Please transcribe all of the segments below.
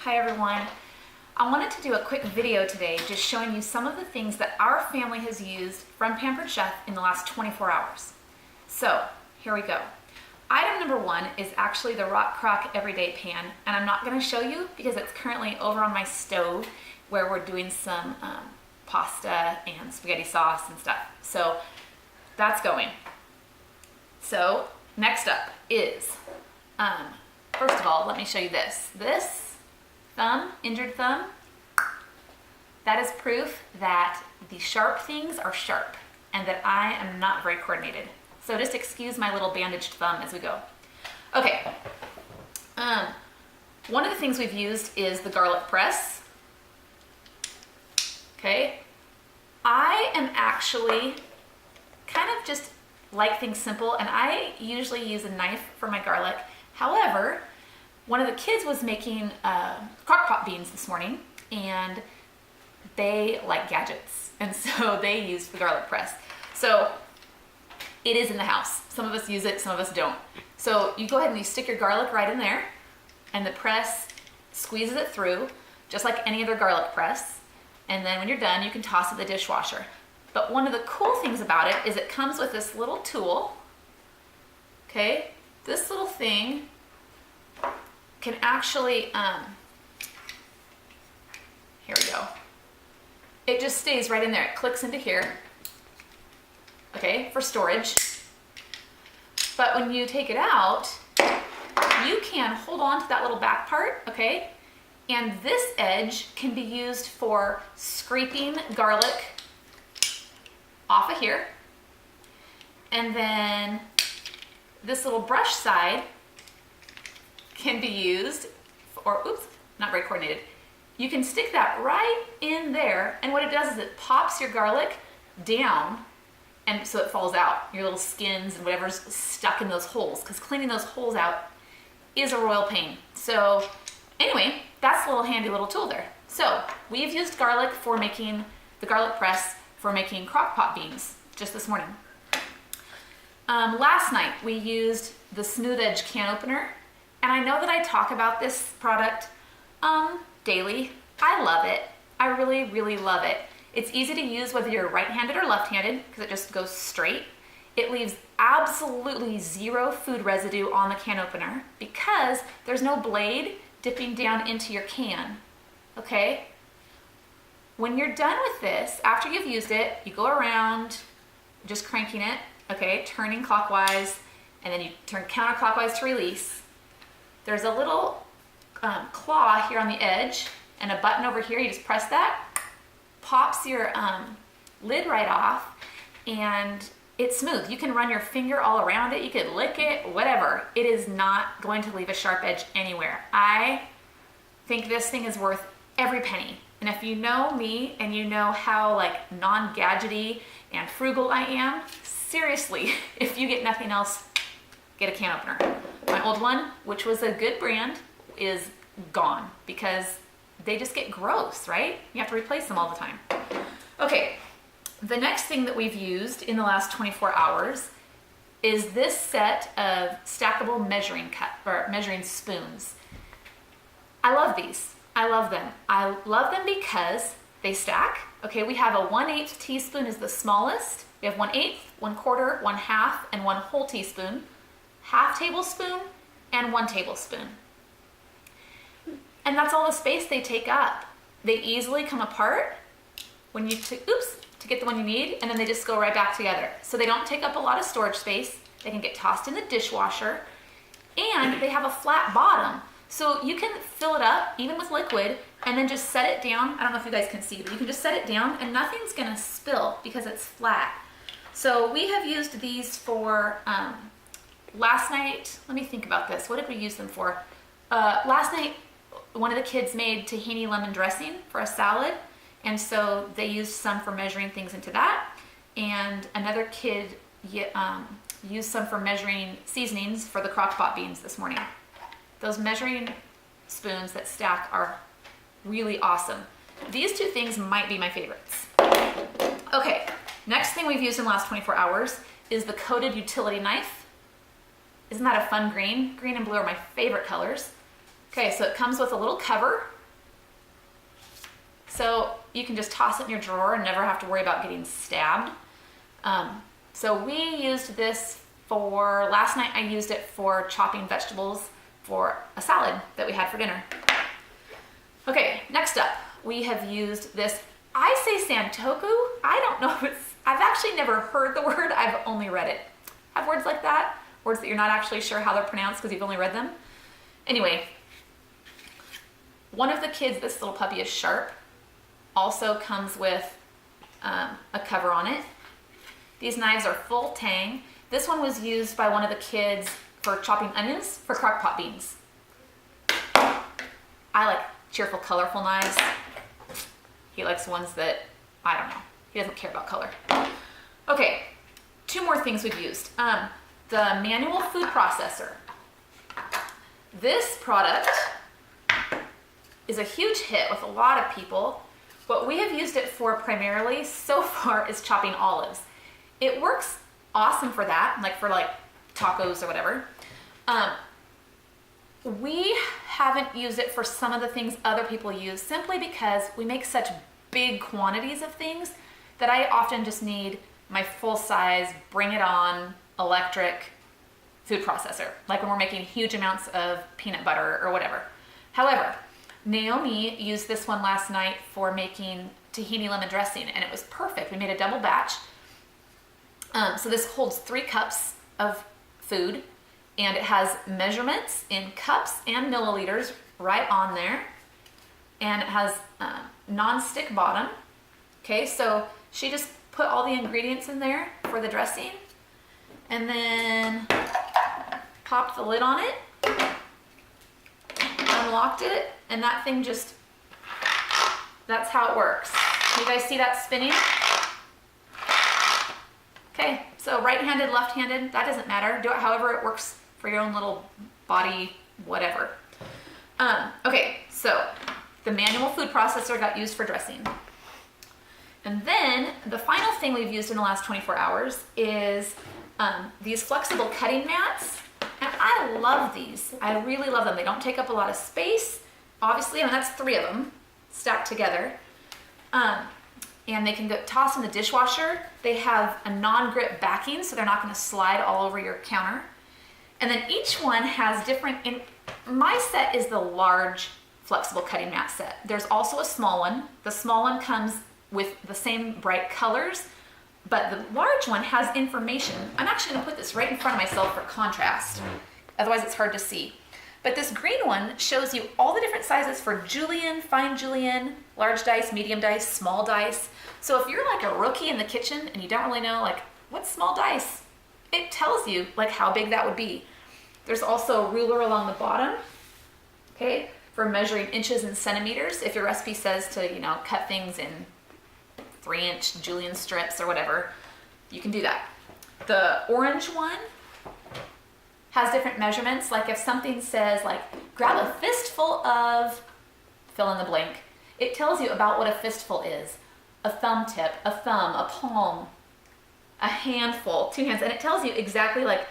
Hi everyone. I wanted to do a quick video today just showing you some of the things that our family has used from Pampered Chef in the last 24 hours. So here we go. Item number one is actually the Rock Crock Everyday Pan, and I'm not going to show you because it's currently over on my stove where we're doing some pasta and spaghetti sauce and stuff. So that's going. So next up is, first of all, let me show you this. This thumb, injured thumb, that is proof that the sharp things are sharp and that I am not very coordinated. So just excuse my little bandaged thumb as we go. Okay, one of the things we've used is the garlic press. Okay, I am actually kind of just like things simple, and I usually use a knife for my garlic. However, one of the kids was making crock pot beans this morning, and they like gadgets, and so they used the garlic press. So it is in the house. Some of us use it, some of us don't. So you go ahead and you stick your garlic right in there, and the press squeezes it through, just like any other garlic press. And then when you're done, you can toss it in the dishwasher. But one of the cool things about it is it comes with this little tool. Okay, this little thing can actually, here we go. It just stays right in there. It clicks into here, okay, for storage. But when you take it out, you can hold on to that little back part, okay? And this edge can be used for scraping garlic off of here. And then this little brush side can be used, or oops, not very coordinated. You can stick that right in there, and what it does is it pops your garlic down, and so it falls out, your little skins and whatever's stuck in those holes, because cleaning those holes out is a royal pain. So anyway, that's a little handy little tool there. So we've used garlic for making the garlic press for making crock pot beans just this morning. Last night we used the smooth edge can opener. And I know that I talk about this product daily. I love it. I really, really love it. It's easy to use whether you're right-handed or left-handed because it just goes straight. It leaves absolutely zero food residue on the can opener because there's no blade dipping down into your can, okay? When you're done with this, after you've used it, you go around just cranking it, okay, turning clockwise, and then you turn counterclockwise to release. There's a little claw here on the edge and a button over here. You just press that, pops your lid right off, and it's smooth. You can run your finger all around it. You could lick it, whatever. It is not going to leave a sharp edge anywhere. I think this thing is worth every penny. And if you know me and you know how like non-gadgety and frugal I am, seriously, if you get nothing else, get a can opener. My old one, which was a good brand, is gone because they just get gross, right? You have to replace them all the time. Okay, the next thing that we've used in the last 24 hours is this set of stackable measuring spoons. I love these. I love them. I love them because they stack. Okay, we have a 1/8 teaspoon is the smallest. We have 1/8, 1/4, 1/2, and 1 whole teaspoon. 1/2 tablespoon, and 1 tablespoon. And that's all the space they take up. They easily come apart when you, to get the one you need, and then they just go right back together. So they don't take up a lot of storage space. They can get tossed in the dishwasher, and they have a flat bottom. So you can fill it up, even with liquid, and then just set it down. I don't know if you guys can see, but you can just set it down, and nothing's gonna spill because it's flat. So we have used these for, last night, let me think about this. What did we use them for? Last night, one of the kids made tahini lemon dressing for a salad, and so they used some for measuring things into that. And another kid used some for measuring seasonings for the crock pot beans this morning. Those measuring spoons that stack are really awesome. These two things might be my favorites. Okay, next thing we've used in the last 24 hours is the coated utility knife. Isn't that a fun green? Green and blue are my favorite colors. Okay, so it comes with a little cover. So you can just toss it in your drawer and never have to worry about getting stabbed. So we used this for, last night I used it for chopping vegetables for a salad that we had for dinner. Okay, next up, we have used this, I say santoku. I don't know if it's, I've actually never heard the word, I've only read it. I have words like that, words that you're not actually sure how they're pronounced because you've only read them. Anyway, one of the kids, this little puppy is Sharp, also comes with a cover on it. These knives are full tang. This one was used by one of the kids for chopping onions for crock pot beans. I like cheerful, colorful knives. He likes ones that, I don't know, he doesn't care about color. Okay, two more things we've used. The manual food processor. This product is a huge hit with a lot of people. What we have used it for primarily so far is chopping olives. It works awesome for that, like for tacos or whatever. We haven't used it for some of the things other people use simply because we make such big quantities of things that I often just need my full size, bring it on, electric food processor, like when we're making huge amounts of peanut butter or whatever. However, Naomi used this one last night for making tahini lemon dressing, and it was perfect. We made a double batch. So this holds 3 cups of food, and it has measurements in cups and milliliters right on there. And it has non-stick bottom. Okay, so she just put all the ingredients in there for the dressing, and then popped the lid on it, unlocked it, and that thing just, that's how it works. You guys see that spinning? Okay, so right-handed, left-handed, that doesn't matter. Do it however it works for your own little body, whatever. Okay, so the manual food processor got used for dressing. And then the final thing we've used in the last 24 hours is these flexible cutting mats. And I love these. I really love them. They don't take up a lot of space. Obviously, I mean, that's 3 of them stacked together. And they can get tossed in the dishwasher. They have a non-grip backing, so they're not gonna slide all over your counter. And then each one has different, my set is the large flexible cutting mat set. There's also a small one. The small one comes with the same bright colors, but the large one has information. I'm actually gonna put this right in front of myself for contrast. Otherwise it's hard to see. But this green one shows you all the different sizes for julienne, fine julienne, large dice, medium dice, small dice. So if you're like a rookie in the kitchen and you don't really know like what's small dice, it tells you like how big that would be. There's also a ruler along the bottom, okay, for measuring inches and centimeters. If your recipe says to, you know, cut things in 3-inch julienne strips or whatever, you can do that. The orange one has different measurements. Like if something says like, grab a fistful of, fill in the blank, it tells you about what a fistful is. A thumb tip, a thumb, a palm, a handful, 2 hands, and it tells you exactly like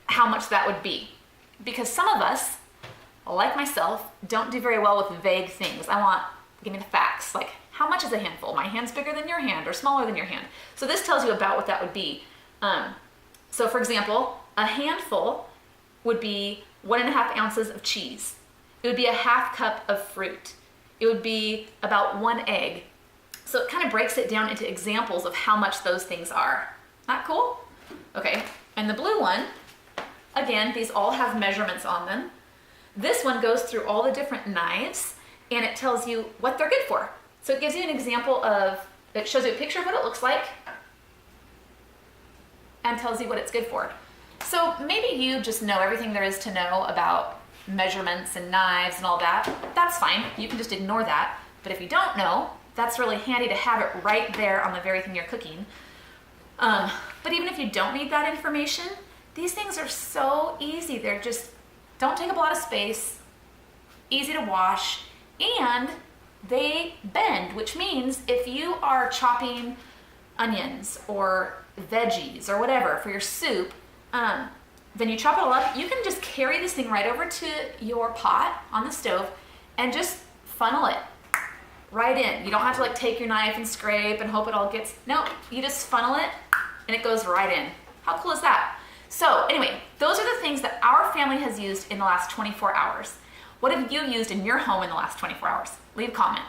how much that would be. Because some of us, like myself, don't do very well with vague things. Give me the facts, like how much is a handful? My hand's bigger than your hand or smaller than your hand. So this tells you about what that would be. So for example, a handful would be 1.5 ounces of cheese. It would be a 1/2 cup of fruit. It would be about 1 egg. So it kind of breaks it down into examples of how much those things are. Not cool? Okay, and the blue one, again, these all have measurements on them. This one goes through all the different knives and it tells you what they're good for. So it gives you an example of, it shows you a picture of what it looks like and tells you what it's good for. So maybe you just know everything there is to know about measurements and knives and all that. That's fine, you can just ignore that. But if you don't know, that's really handy to have it right there on the very thing you're cooking. But even if you don't need that information, these things are so easy. They're just, don't take up a lot of space, easy to wash, and they bend, which means if you are chopping onions or veggies or whatever for your soup, then you chop it all up. You can just carry this thing right over to your pot on the stove and just funnel it right in. You don't have to like take your knife and scrape and hope it all gets, no, you just funnel it and it goes right in. How cool is that? So anyway, those are the things that our family has used in the last 24 hours. What have you used in your home in the last 24 hours? Leave a comment.